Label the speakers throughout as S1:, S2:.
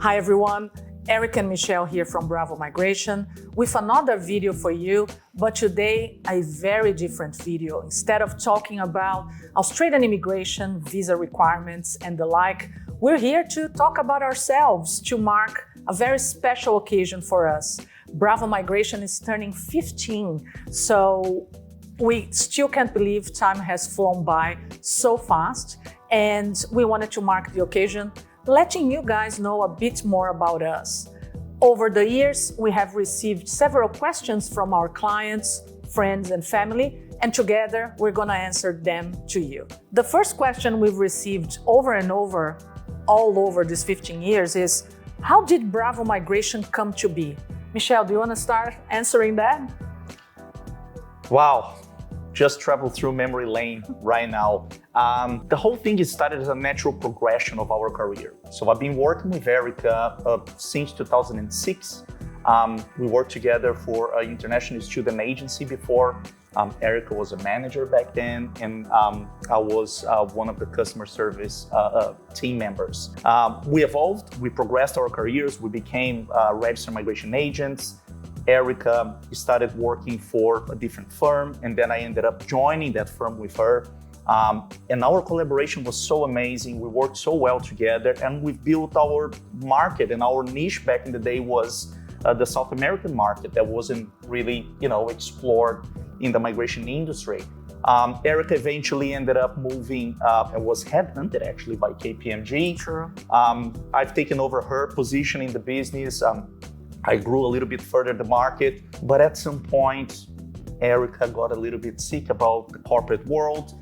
S1: Hi everyone, Eric and Michelle here from Bravo Migration with another video for you, but today a very different video. Instead of talking about Australian immigration, visa requirements and the like, we're here to talk about ourselves to mark a very special occasion for us. Bravo Migration is turning 15, so we still can't believe time has flown by so fast, and we wanted to mark the occasion letting you guys know a bit more about us. Over the years, we have received several questions from our clients, friends, and family, and together we're gonna answer them to you. The first question we've received over and over, all over these 15 years is, how did Bravo Migration come to be? Michelle, do you wanna start answering that?
S2: Wow. Just travel through memory lane right now. The whole thing started as a natural progression of our career. So I've been working with Erica since 2006. We worked together for an international student agency before. Erica was a manager back then, and I was one of the customer service team members. We evolved, we progressed our careers, we became registered migration agents. Erica started working for a different firm, and then I ended up joining that firm with her. And our collaboration was so amazing. We worked so well together, and we built our market. And our niche back in the day was the South American market that wasn't really, explored in the migration industry. Erica eventually ended up moving and was headhunted actually by KPMG.
S1: True.
S2: I've taken over her position in the business. I grew a little bit further the market, but at some point, Erica got a little bit sick about the corporate world.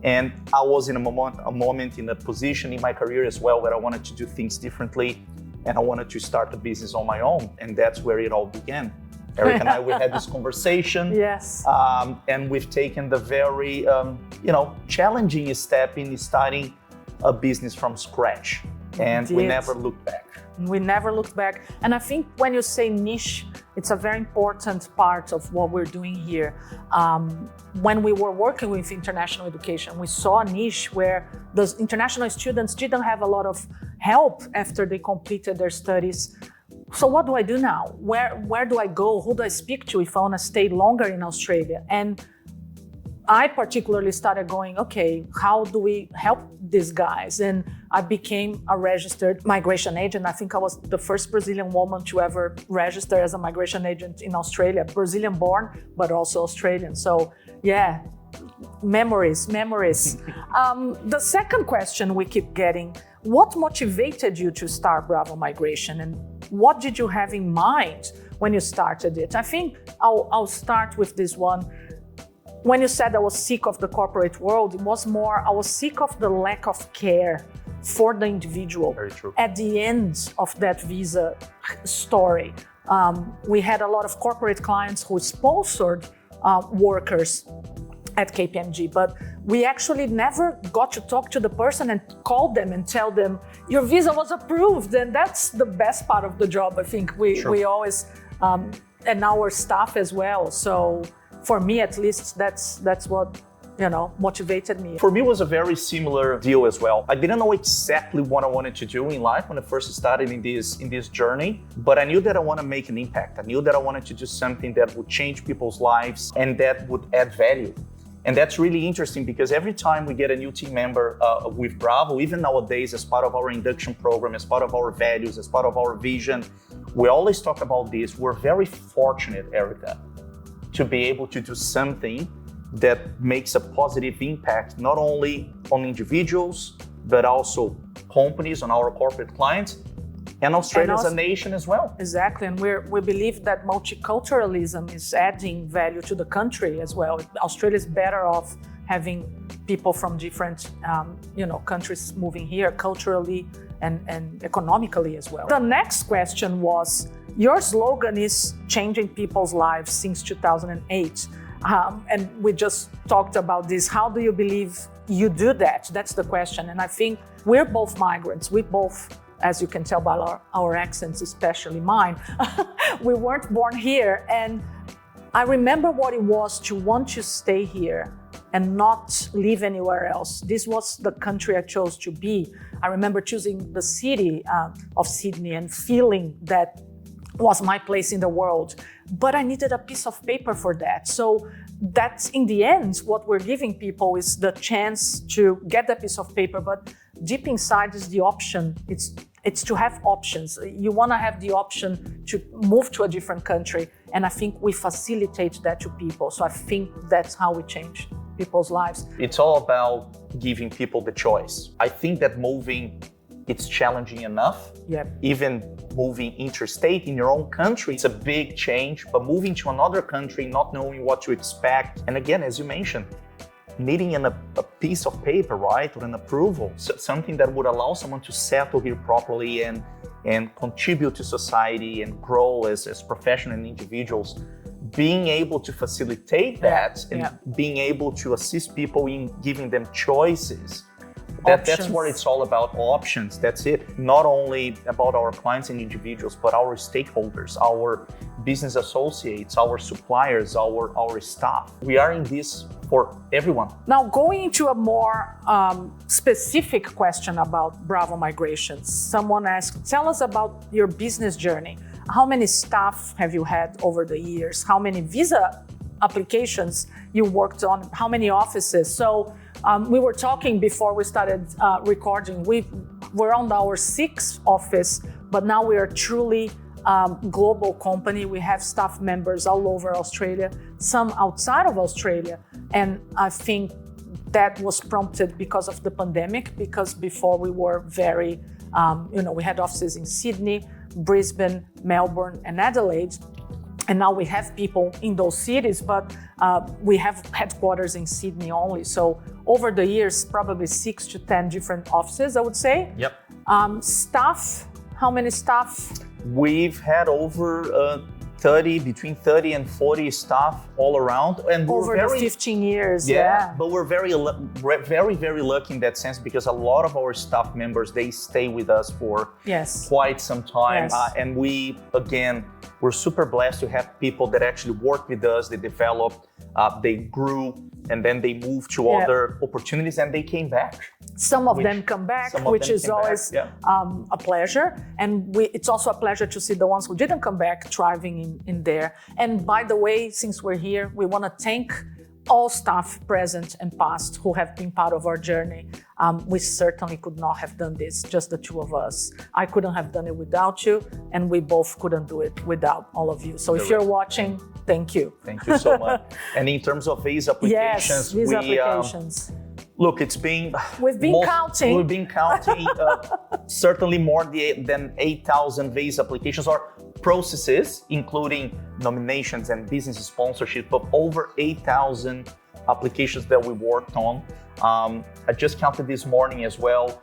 S2: And I was in a moment in a position in my career as well where I wanted to do things differently, and I wanted to start a business on my own. And that's where it all began. Eric and I, we had this conversation.
S1: Yes.
S2: And we've taken the very, challenging step in starting a business from scratch. And we never looked back.
S1: We never looked back. And I think when you say niche, it's a very important part of what we're doing here. When we were working with international education, we saw a niche where those international students didn't have a lot of help after they completed their studies. So what do I do now? Where do I go? Who do I speak to if I want to stay longer in Australia? And I particularly started going, okay, how do we help these guys? And I became a registered migration agent. I think I was the first Brazilian woman to ever register as a migration agent in Australia, Brazilian born, but also Australian. So yeah, memories. The second question we keep getting, what motivated you to start Bravo Migration? And what did you have in mind when you started it? I think I'll start with this one. When you said I was sick of the corporate world, it was more, I was sick of the lack of care for the individual.
S2: Very true.
S1: At the end of that visa story, we had a lot of corporate clients who sponsored workers at KPMG, but we actually never got to talk to the person and call them and tell them, your visa was approved. And that's the best part of the job, I think. We always, and our staff as well. So for me, at least, that's what motivated me.
S2: For me, it was a very similar deal as well. I didn't know exactly what I wanted to do in life when I first started in this journey, but I knew that I want to make an impact. I knew that I wanted to do something that would change people's lives and that would add value. And that's really interesting because every time we get a new team member with Bravo, even nowadays as part of our induction program, as part of our values, as part of our vision, we always talk about this. We're very fortunate, Erica, to be able to do something that makes a positive impact, not only on individuals, but also companies, on our corporate clients, and Australia as a nation as well.
S1: Exactly, and we believe that multiculturalism is adding value to the country as well. Australia is better off having people from different countries moving here culturally and economically as well. The next question was, your slogan is changing people's lives since 2008. And we just talked about this. How do you believe you do that? That's the question. And I think we're both migrants. We both, as you can tell by our accents, especially mine, we weren't born here. And I remember what it was to want to stay here and not live anywhere else. This was the country I chose to be. I remember choosing the city of Sydney and feeling that was my place in the world. But I needed a piece of paper for that. So that's in the end, what we're giving people is the chance to get that piece of paper, but deep inside is the option. It's to have options. You want to have the option to move to a different country. And I think we facilitate that to people. So I think that's how we change people's lives.
S2: It's all about giving people the choice. I think that moving, it's challenging enough.
S1: Yep.
S2: Even moving interstate in your own country, it's a big change, but moving to another country, not knowing what to expect. And again, as you mentioned, needing a piece of paper, right, or an approval, so something that would allow someone to settle here properly and contribute to society and grow as professionals and individuals. Being able to facilitate that and being able to assist people in giving them choices. That's what it's all about, options. That's it. Not only about our clients and individuals, but our stakeholders, our business associates, our suppliers, our staff. We are in this for everyone.
S1: Now, going into a more specific question about Bravo Migrations, someone asked, tell us about your business journey. How many staff have you had over the years? How many visa applications you worked on? How many offices? So we were talking before we started recording. We're on our 6th office, but now we are truly global company. We have staff members all over Australia, some outside of Australia. And I think that was prompted because of the pandemic, because before we were very, we had offices in Sydney, Brisbane, Melbourne, and Adelaide. And now we have people in those cities, but we have headquarters in Sydney only. So over the years, probably 6 to 10 different offices, I would say.
S2: Yep.
S1: Staff, how many staff?
S2: We've had over between 30 and 40 staff all around. And
S1: over the 15 years,
S2: But we're very, very lucky in that sense because a lot of our staff members, they stay with us for quite some time.
S1: Yes.
S2: And we're super blessed to have people that actually work with us, they developed, they grew, and then they moved to other opportunities and they came back.
S1: Some of them come back, which is always a pleasure. And it's also a pleasure to see the ones who didn't come back thriving in there. And by the way, since we're here, we want to thank all staff present and past who have been part of our journey. We certainly could not have done this, just the two of us. I couldn't have done it without you, and we both couldn't do it without all of you. So if you're watching, thank you.
S2: Thank you so much. And in terms of visa applications,
S1: visa applications.
S2: Look,
S1: We've been counting.
S2: We've been counting certainly more than 8,000 visa applications or processes, including nominations and business sponsorship, but over 8,000 applications that we worked on. I just counted this morning as well.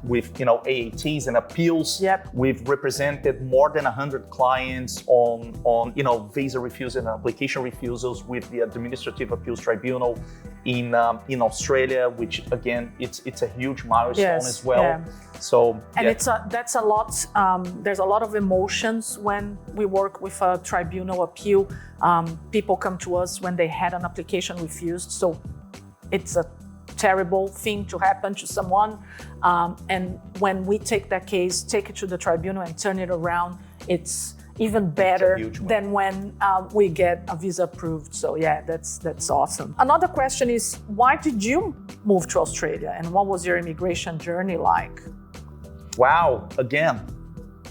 S2: With AATs and appeals.
S1: Yep.
S2: We've represented more than 100 clients on visa refusals and application refusals with the Administrative Appeals Tribunal in Australia, which again it's a huge milestone as well.
S1: Yeah.
S2: So
S1: that's a lot. There's a lot of emotions when we work with a tribunal appeal. People come to us when they had an application refused. So it's a terrible thing to happen to someone. And when we take that case, take it to the tribunal and turn it around, it's even better than when we get a visa approved. So that's awesome. Another question is, why did you move to Australia and what was your immigration journey like?
S2: Wow, again,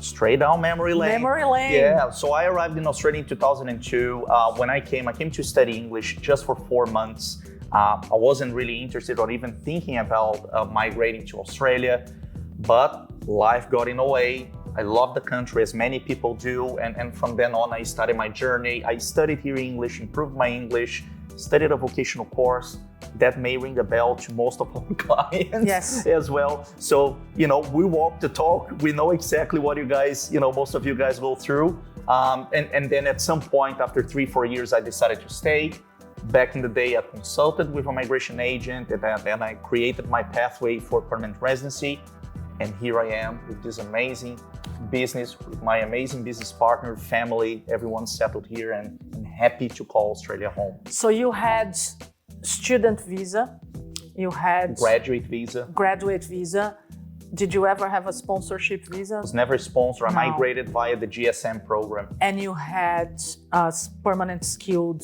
S2: straight down memory lane.
S1: Memory lane.
S2: Yeah, so I arrived in Australia in 2002. When I came to study English just for 4 months. I wasn't really interested or even thinking about migrating to Australia, but life got in the way. I love the country as many people do, and from then on I started my journey. I studied here English, improved my English, studied a vocational course. That may ring a bell to most of our clients as well. So, we walk the talk. We know exactly what you guys, most of you guys go through. And then at some point after 3-4 years, I decided to stay. Back in the day, I consulted with a migration agent and I created my pathway for permanent residency. And here I am with this amazing business, with my amazing business partner, family, everyone settled here and happy to call Australia home.
S1: So you had student visa. You had
S2: graduate visa.
S1: Did you ever have a sponsorship visa?
S2: I was never sponsored. I
S1: No.
S2: migrated via the GSM program.
S1: And you had a permanent skilled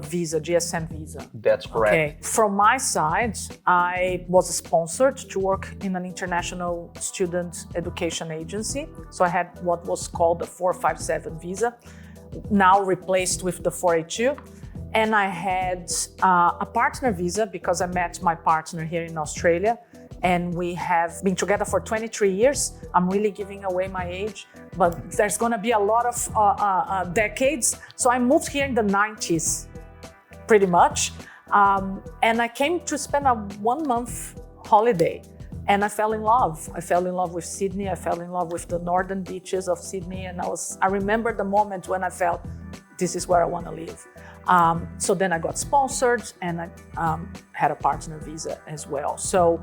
S1: visa, GSM visa.
S2: That's correct.
S1: Okay. From my side, I was sponsored to work in an international student education agency. So I had what was called the 457 visa, now replaced with the 482. And I had a partner visa because I met my partner here in Australia. And we have been together for 23 years. I'm really giving away my age, but there's gonna be a lot of decades. So I moved here in the 90s, pretty much. And I came to spend a 1-month holiday and I fell in love. I fell in love with Sydney. I fell in love with the northern beaches of Sydney. And I remember the moment when I felt, this is where I wanna live. So then I got sponsored and I had a partner visa as well. So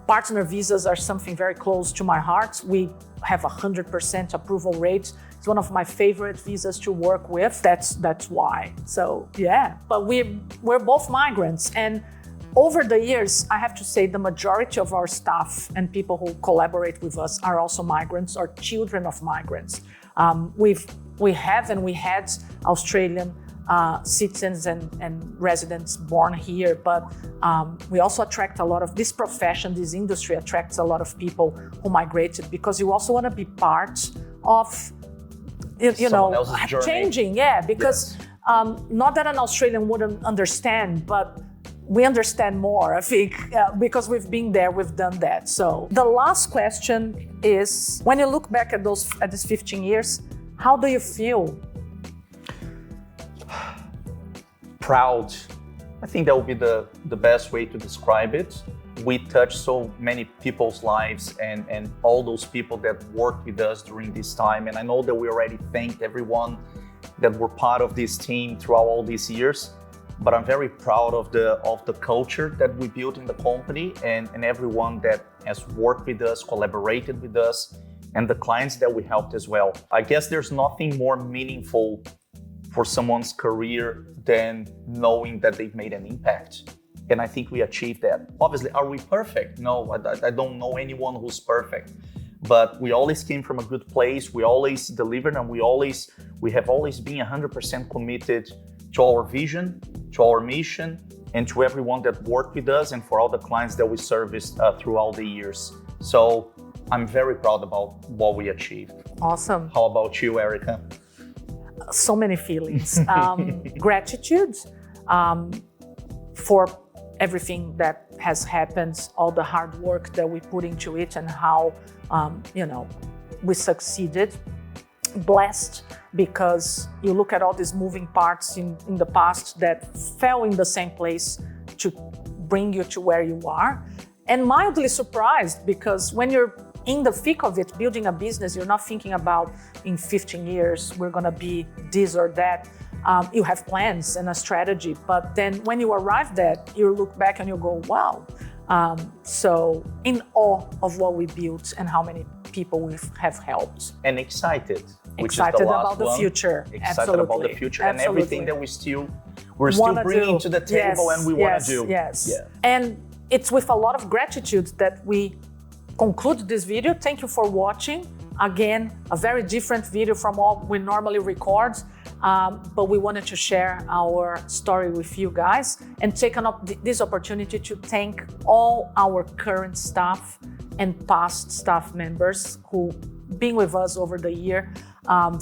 S1: partner visas are something very close to my heart. We have 100% approval rate. It's one of my favorite visas to work with. That's why. So yeah, but we're both migrants. And over the years, I have to say the majority of our staff and people who collaborate with us are also migrants or children of migrants. We had Australian citizens and residents born here, but we also attract a lot of this profession, this industry attracts a lot of people who migrated because you also want to be part of, you know, changing. Yeah, because not that an Australian wouldn't understand, but we understand more, I think, because we've been there, we've done that. So the last question is, when you look back at these 15 years, how do you feel?
S2: Proud. I think that would be the best way to describe it. We touched so many people's lives and all those people that worked with us during this time. And I know that we already thanked everyone that were part of this team throughout all these years. But I'm very proud of the culture that we built in the company and everyone that has worked with us, collaborated with us, and the clients that we helped as well. I guess there's nothing more meaningful for someone's career than knowing that they've made an impact. And I think we achieved that. Obviously, are we perfect? No, I don't know anyone who's perfect. But we always came from a good place. We always delivered, and we have always been 100% committed to our vision, to our mission, and to everyone that worked with us and for all the clients that we serviced throughout the years. So I'm very proud about what we achieved.
S1: Awesome.
S2: How about you, Erica?
S1: So many feelings. Gratitude for everything that has happened, all the hard work that we put into it and how, we succeeded. Blessed because you look at all these moving parts in the past that fell in the same place to bring you to where you are. And mildly surprised because when you're in the thick of it, building a business, you're not thinking about in 15 years, we're gonna be this or that. You have plans and a strategy, but then when you arrive there, you look back and you go, wow. So in awe of what we built and how many people we have helped.
S2: And excited.
S1: Excited about the future.
S2: Excited about the future and everything that we're still bringing to the table and we want to do.
S1: Yes. Yeah. And it's with a lot of gratitude that we conclude this video. Thank you for watching. Again, a very different video from what we normally record, but we wanted to share our story with you guys and take this opportunity to thank all our current staff and past staff members who been with us over the year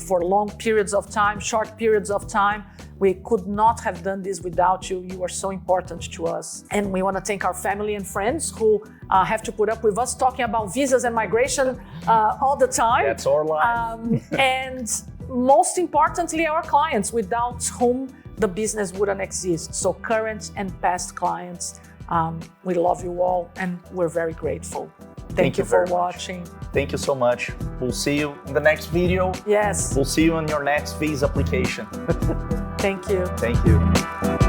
S1: for long periods of time, short periods of time. We could not have done this without you. You are so important to us. And we want to thank our family and friends who have to put up with us talking about visas and migration all the time.
S2: That's our life.
S1: And most importantly, our clients, without whom the business wouldn't exist. So current and past clients, we love you all and we're very grateful. Thank you for watching.
S2: Thank you so much. We'll see you in the next video.
S1: Yes.
S2: We'll see you on your next visa application.
S1: Thank you.
S2: Thank you.